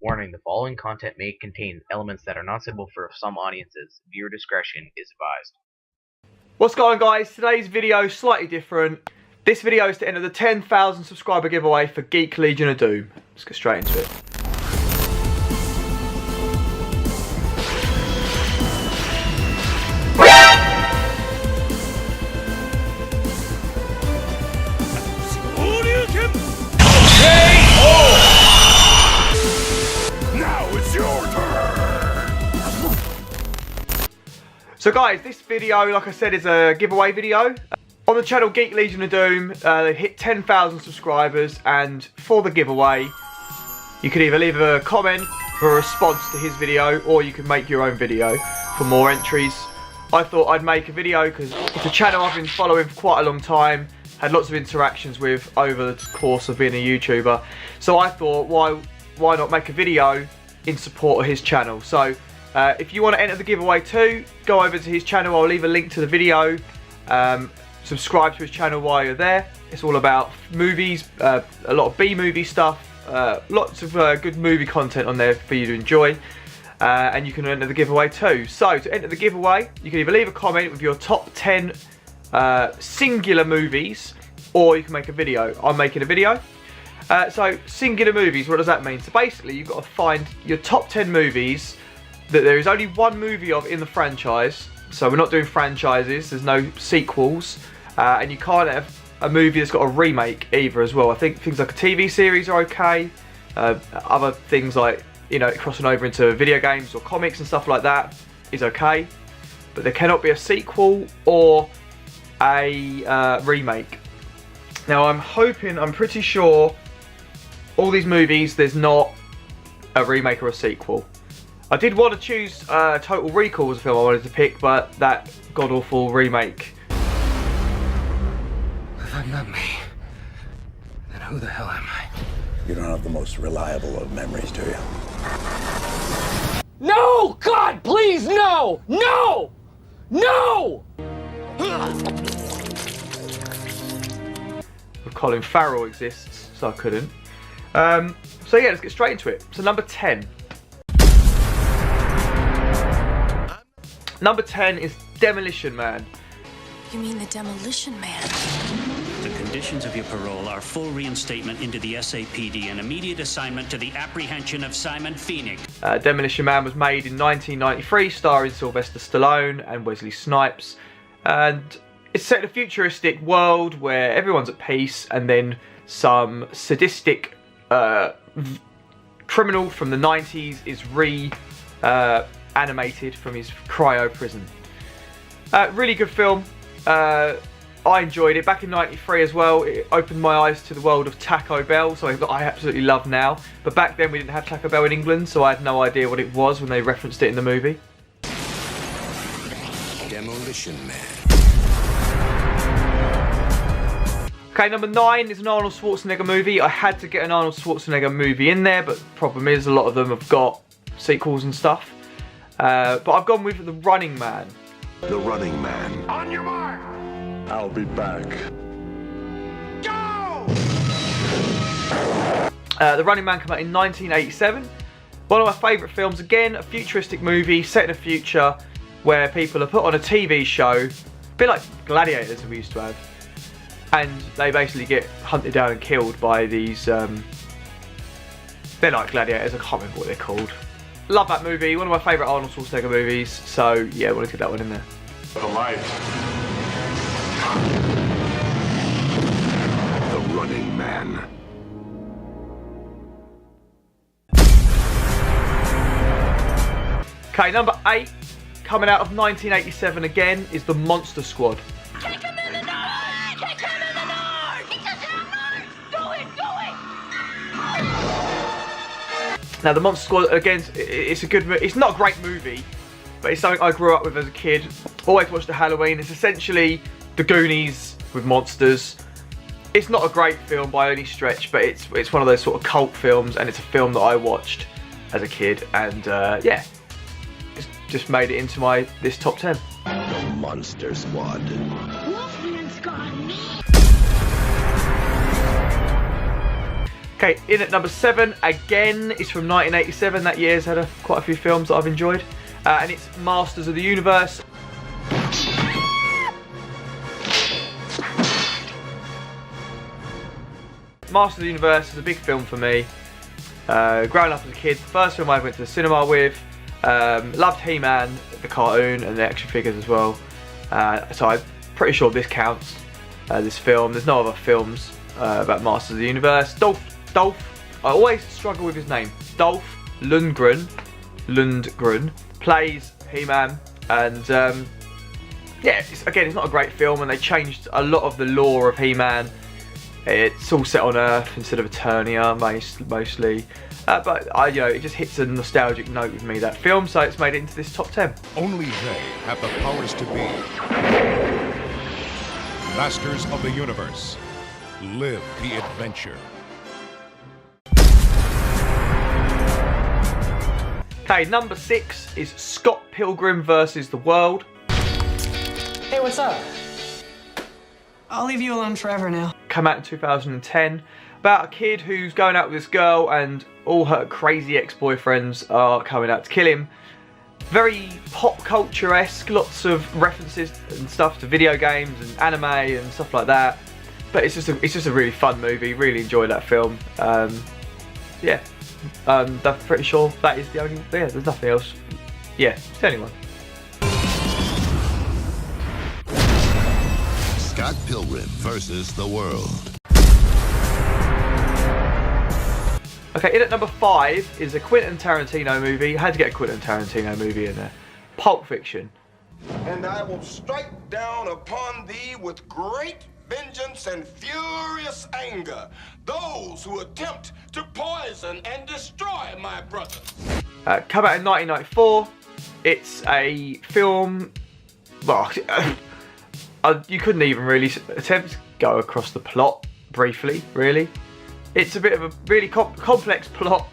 Warning, the following content may contain elements that are not suitable for some audiences. Viewer discretion is advised. What's going on, guys? Today's video is slightly different. This video is to enter the 10,000 subscriber giveaway for Geek Legion of Doom. Let's get straight into it. So guys, this video, like I said, is a giveaway video. On the channel Geek Legion of Doom, they've hit 10,000 subscribers, and for the giveaway, you can either leave a comment for a response to his video, or you can make your own video for more entries. I thought I'd make a video because it's a channel I've been following for quite a long time, had lots of interactions with over the course of being a YouTuber. So I thought, why not make a video in support of his channel? So if you want to enter the giveaway too, go over to his channel. I'll leave a link to the video. Subscribe to his channel while you're there. It's all about movies, a lot of B-movie stuff, lots of good movie content on there for you to enjoy. And you can enter the giveaway too. So to enter the giveaway, you can either leave a comment with your top 10 singular movies, or you can make a video. I'm making a video. So singular movies, what does that mean? So basically you've got to find your top 10 movies that there is only one movie of in the franchise. So we're not doing franchises, there's no sequels, and you can't have a movie that's got a remake either as well. I think things like a TV series are okay, other things like, you know, crossing over into video games or comics and stuff like that is okay, but there cannot be a sequel or a remake. Now I'm pretty sure all these movies there's not a remake or a sequel. I did want to choose Total Recall as a film I wanted to pick, but that god-awful remake. If I'm not me, then who the hell am I? You don't have the most reliable of memories, do you? No! God, please, no! No! No! Colin Farrell exists, so I couldn't. So yeah, let's get straight into it. So number 10. Number 10 is Demolition Man. You mean the Demolition Man? The conditions of your parole are full reinstatement into the SAPD and immediate assignment to the apprehension of Simon Phoenix. Demolition Man was made in 1993, starring Sylvester Stallone and Wesley Snipes. And it's set in a futuristic world where everyone's at peace, and then some sadistic criminal from the 90s is animated from his cryo prison. Really good film. I enjoyed it. Back in '93 as well, it opened my eyes to the world of Taco Bell, so I absolutely love now. But back then we didn't have Taco Bell in England, so I had no idea what it was when they referenced it in the movie. Demolition Man. Okay, number 9 is an Arnold Schwarzenegger movie. I had to get an Arnold Schwarzenegger movie in there, but the problem is a lot of them have got sequels and stuff. But I've gone with The Running Man. The Running Man. On your mark! I'll be back. Go! The Running Man came out in 1987. One of my favourite films. Again, a futuristic movie set in the future where people are put on a TV show, a bit like Gladiators that we used to have, and they basically get hunted down and killed by these, they're like Gladiators, I can't remember what they're called. Love that movie, one of my favourite Arnold Schwarzenegger movies, so yeah, I wanted to get that one in there. The light. The Running Man. Okay, number 8, coming out of 1987 again, is The Monster Squad. Kick him in the nose! Kick him in the nose! Kick him in the nose! Do it! Do it! Now, The Monster Squad, again, it's a good movie. It's not a great movie, but it's something I grew up with as a kid. Always watched the Halloween. It's essentially the Goonies with monsters. It's not a great film by any stretch, but it's one of those sort of cult films, and it's a film that I watched as a kid, and yeah, it's just made it into this top 10. The Monster Squad. Wolfman's got me! Okay, in at number 7, again, is from 1987. That year's had quite a few films that I've enjoyed. And it's Masters of the Universe. Masters of the Universe is a big film for me. Growing up as a kid, the first film I went to the cinema with. Loved He-Man, the cartoon, and the action figures as well. So I'm pretty sure this counts, this film. There's no other films about Masters of the Universe. Dolph, I always struggle with his name. Dolph Lundgren plays He-Man, and yeah, it's not a great film, and they changed a lot of the lore of He-Man. It's all set on Earth instead of Eternia, mostly. But it just hits a nostalgic note with me, that film, so it's made it into this top 10. Only they have the powers to be masters of the universe. Live the adventure. Okay, number 6 is Scott Pilgrim vs. the World. Hey, what's up? I'll leave you alone forever now. Came out in 2010. About a kid who's going out with this girl and all her crazy ex-boyfriends are coming out to kill him. Very pop culture-esque, lots of references and stuff to video games and anime and stuff like that. But it's just a really fun movie. Really enjoyed that film. Yeah, I'm pretty sure that is the only. Yeah, there's nothing else. Yeah, it's the only one. Scott Pilgrim versus the World. Okay, in at number 5 is a Quentin Tarantino movie. I had to get a Quentin Tarantino movie in there. Pulp Fiction. And I will strike down upon thee with great vengeance and furious anger those who attempt to poison and destroy my brothers. Come out in 1994. It's a film. Well, you couldn't even really attempt to go across the plot briefly, really. It's a bit of a really complex plot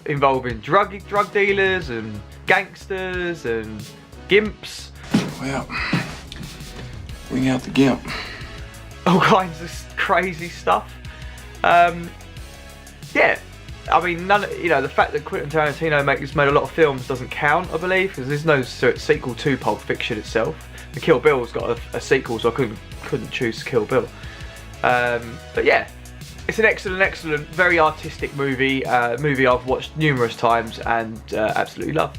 involving drug dealers and gangsters and gimps. Well, bring out the gimp. All kinds of crazy stuff. Yeah, I mean, the fact that Quentin Tarantino made a lot of films doesn't count, I believe, because there's no sequel to Pulp Fiction itself. The Kill Bill's got a sequel, so I couldn't choose Kill Bill. But yeah, it's an excellent, very artistic movie. Movie I've watched numerous times and absolutely love.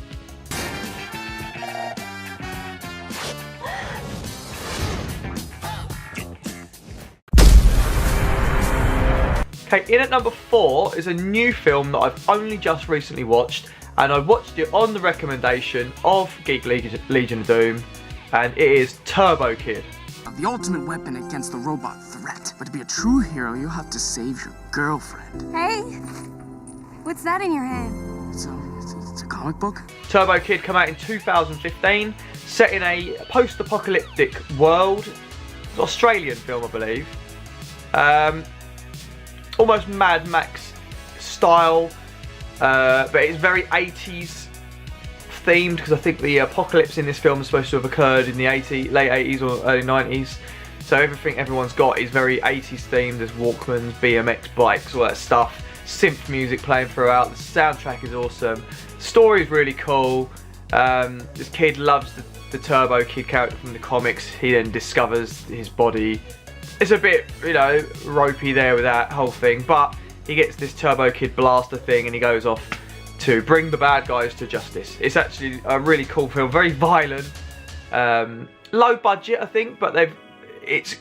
Okay, in at number 4 is a new film that I've only just recently watched, and I watched it on the recommendation of Geek Legion of Doom, and it is Turbo Kid. The ultimate weapon against the robot threat. But to be a true hero, you'll have to save your girlfriend. Hey, what's that in your hand? It's a comic book? Turbo Kid came out in 2015, set in a post-apocalyptic world. It's an Australian film, I believe. Almost Mad Max style, but it's very 80s themed, because I think the apocalypse in this film is supposed to have occurred in the late 80s or early 90s. So everyone's got is very 80s themed. There's Walkmans, BMX bikes, all that stuff. Synth music playing throughout. The soundtrack is awesome. The story is really cool. This kid loves the Turbo Kid character from the comics. He then discovers his body. It's a bit, ropey there with that whole thing, but he gets this Turbo Kid blaster thing and he goes off to bring the bad guys to justice. It's actually a really cool film, very violent, low budget, I think, but it's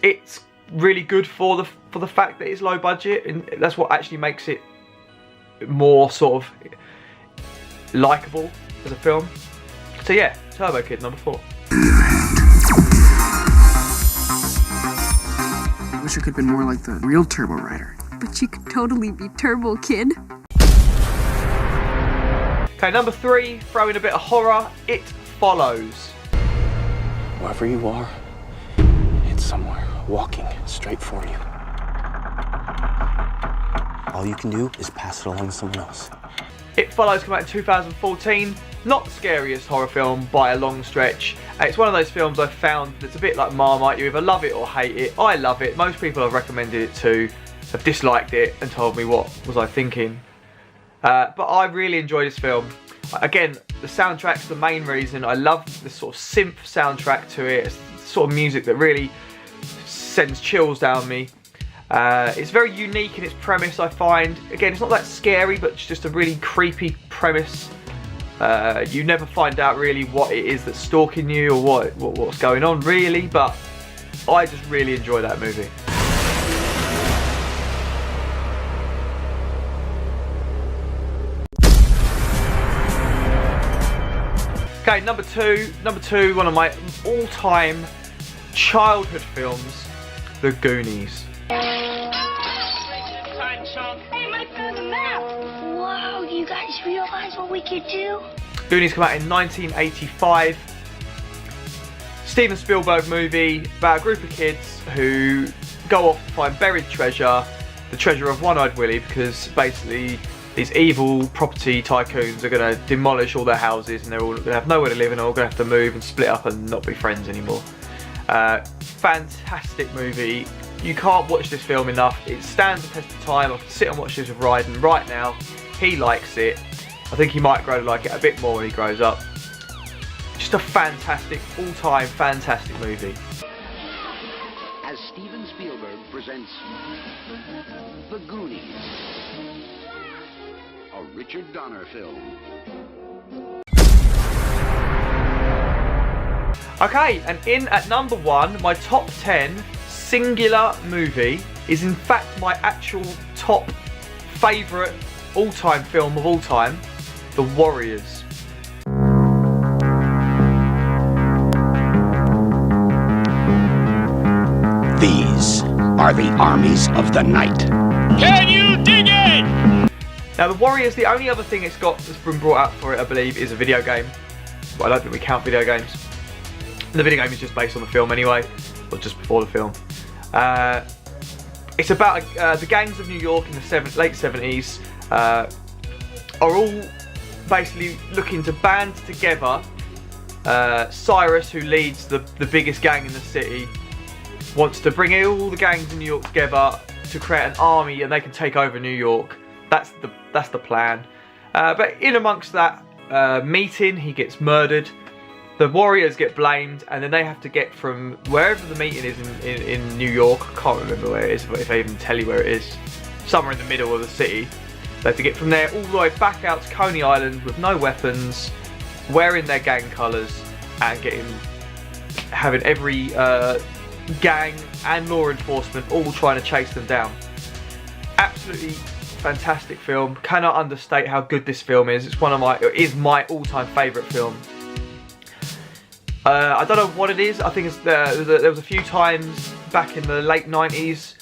really good for the fact that it's low budget, and that's what actually makes it more sort of likable as a film. So yeah, Turbo Kid number 4. I wish I could have been more like the real Turbo Rider. But you could totally be Turbo Kid. Okay, number 3, throw in a bit of horror, It Follows. Wherever you are, it's somewhere walking straight for you. All you can do is pass it along to someone else. It Follows came out in 2014. Not the scariest horror film by a long stretch. It's one of those films I've found that's a bit like Marmite. You either love it or hate it. I love it. Most people I've recommended it to have disliked it and told me what was I thinking. But I really enjoy this film. Again, the soundtrack's the main reason. I love the sort of synth soundtrack to it. It's the sort of music that really sends chills down me. It's very unique in its premise, I find. Again, it's not that scary, but it's just a really creepy premise. You never find out really what it is that's stalking you or what's going on really, but I just really enjoy that movie. Okay, number two, one of my all-time childhood films, The Goonies. Hey, my found the map! Whoa, do you guys realize what we could do? Goonies came out in 1985. Steven Spielberg movie about a group of kids who go off to find buried treasure, the treasure of One-Eyed Willie, because basically these evil property tycoons are going to demolish all their houses and they're all going to have nowhere to live and they're all going to have to move and split up and not be friends anymore. Fantastic movie. You can't watch this film enough. It stands the test of time. I can sit and watch this with Ryden right now. He likes it. I think he might grow to like it a bit more when he grows up. Just a fantastic, all-time fantastic movie. As Steven Spielberg presents The Goonies, a Richard Donner film. Okay, and in at number one, my top 10 singular movie is in fact my actual top favourite all-time film of all time, The Warriors. These are the armies of the night. Can you dig it? Now, The Warriors, the only other thing it's got that's been brought out for it, I believe, is a video game. But I don't think we count video games. The video game is just based on the film anyway, or just before the film. It's about the gangs of New York in the late 70s are all basically looking to band together. Cyrus, who leads the biggest gang in the city, wants to bring all the gangs in New York together to create an army and they can take over New York. That's the plan. But in amongst that meeting, he gets murdered. The Warriors get blamed, and then they have to get from wherever the meeting is in New York. I can't remember where it is, but if I even tell you where it is, somewhere in the middle of the city. They have to get from there all the way back out to Coney Island with no weapons, wearing their gang colours, and having every gang and law enforcement all trying to chase them down. Absolutely fantastic film. Cannot understate how good this film is. It is my all-time favourite film. I don't know what it is. I think there was a few times back in the late 90s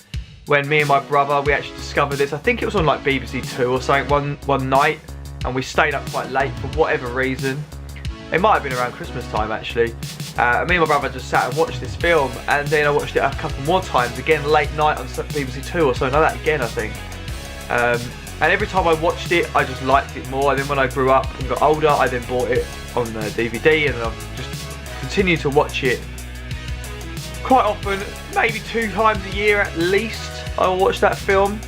when me and my brother, we actually discovered this. I think it was on like BBC Two or something one night, and we stayed up quite late for whatever reason. It might have been around Christmas time actually. Me and my brother just sat and watched this film, and then I watched it a couple more times, again late night on BBC Two or something like that again, I think. And every time I watched it, I just liked it more. And then when I grew up and got older, I then bought it on the DVD, and I've just continued to watch it quite often, maybe 2 times a year at least. I will watch that film.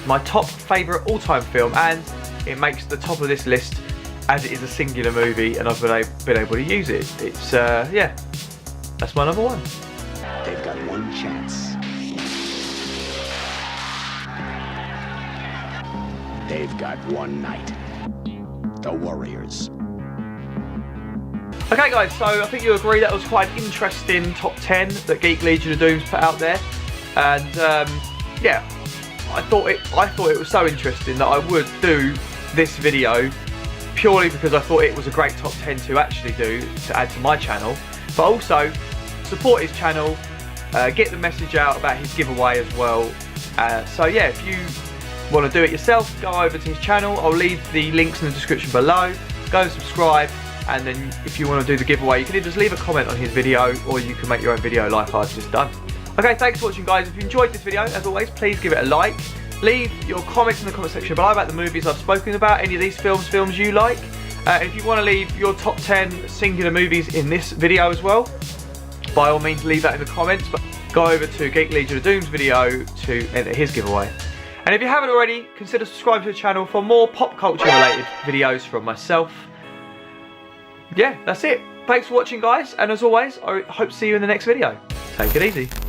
My top favourite all-time film, and it makes the top of this list as it is a singular movie, and I've been able to use it. It's yeah, that's my number one. They've got one chance. They've got one night. The Warriors. Okay guys, so I think you agree that was quite an interesting top 10 that Geek Legion of Doom's put out there. And yeah, I thought it was so interesting that I would do this video purely because I thought it was a great top 10 to actually do, to add to my channel. But also, support his channel, get the message out about his giveaway as well. So yeah, if you want to do it yourself, go over to his channel. I'll leave the links in the description below. Go and subscribe, and then if you want to do the giveaway, you can either just leave a comment on his video, or you can make your own video like I've just done. Okay, thanks for watching guys. If you enjoyed this video, as always, please give it a like. Leave your comments in the comment section below about the movies I've spoken about, any of these films you like. If you want to leave your top 10 singular movies in this video as well, by all means leave that in the comments, but go over to Geek Legion of Doom's video to enter his giveaway. And if you haven't already, consider subscribing to the channel for more pop culture related videos from myself. Yeah, that's it. Thanks for watching, guys, and as always, I hope to see you in the next video. Take it easy.